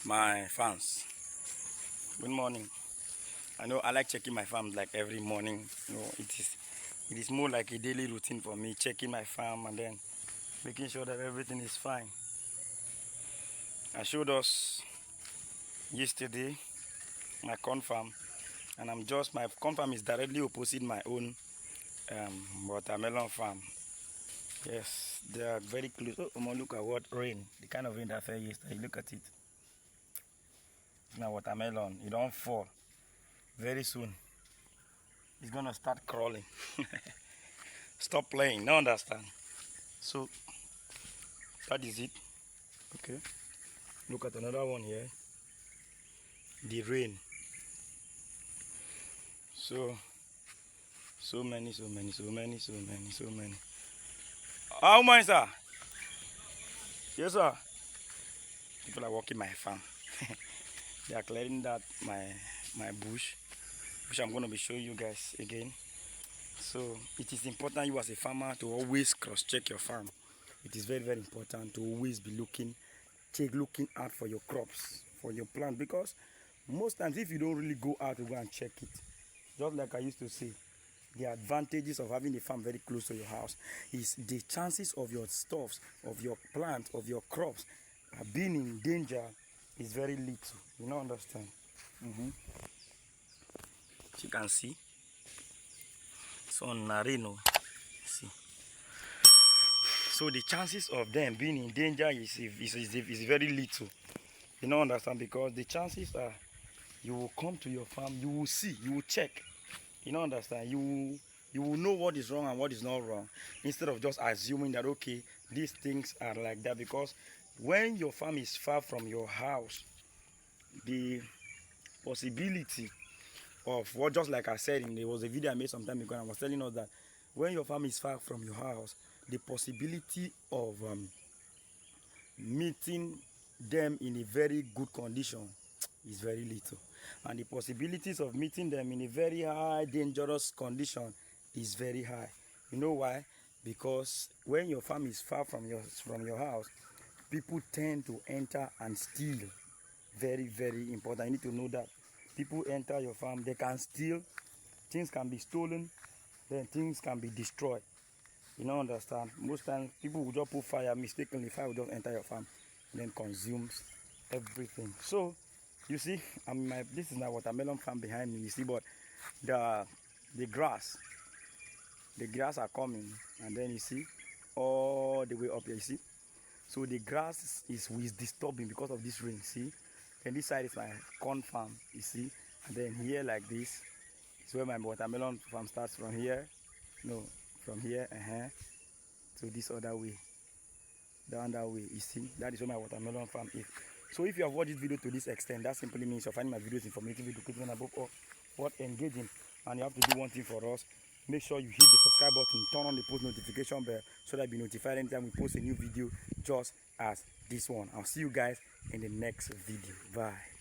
my farms. Good morning. I know I like checking my farm like every morning. It is more like a daily routine for me, checking my farm and then making sure that everything is fine. I showed us yesterday my corn farm, and my corn farm is directly opposite my own watermelon farm. Yes, they are very close. Oh, look at what rain, the kind of rain that fell yesterday. Look at it. It's my watermelon. It don't fall. Very soon, it's gonna start crawling. Stop playing. No understand. So that is it. Okay. Look at another one here. The rain. So many. How much, sir? Yes, sir. People are working my farm. They are clearing that my bush, which I'm going to be showing you guys again. So it is important, you as a farmer, to always cross-check your farm. It is very, very important to always be looking out for your crops, for your plant, because most times if you don't really go out to go and check it, just like I used to say, the advantages of having a farm very close to your house is the chances of your stuffs, of your plants, of your crops being in danger is very little. You know, understand? You can see. So Narino, see. So the chances of them being in danger is very little. You know, understand? Because the chances are you will come to your farm, you will see, you will check. You know, understand? You will know what is wrong and what is not wrong, instead of just assuming that okay, these things are like that. Because when your farm is far from your house, the possibility of what, just like I said, there was a video I made some time ago, and I was telling us that when your farm is far from your house, the possibility of meeting them in a very good condition is very little, and the possibilities of meeting them in a very high dangerous condition is very high. You know why? Because when your farm is far from your house, people tend to enter and steal. Very, very important. You need to know that people enter your farm, they can steal, things can be stolen, then things can be destroyed. You know, understand? Most times people will just put fire mistakenly. Fire will just enter your farm and then consumes everything. So you see, this is my watermelon farm behind me. You see, but the grass are coming, and then you see all the way up here. You see, so the grass is disturbing because of this rain. See, and this side is my corn farm. You see, and then here like this is where my watermelon farm starts. From here, no, from here to this other way, down that way. You see, that is where my watermelon farm is. So if you have watched this video to this extent, that simply means you're finding my videos informative, educational, above all, what engaging. And you have to do one thing for us: make sure you hit the subscribe button, turn on the post notification bell, so that you'll be notified anytime we post a new video just as this one. I'll see you guys in the next video. Bye.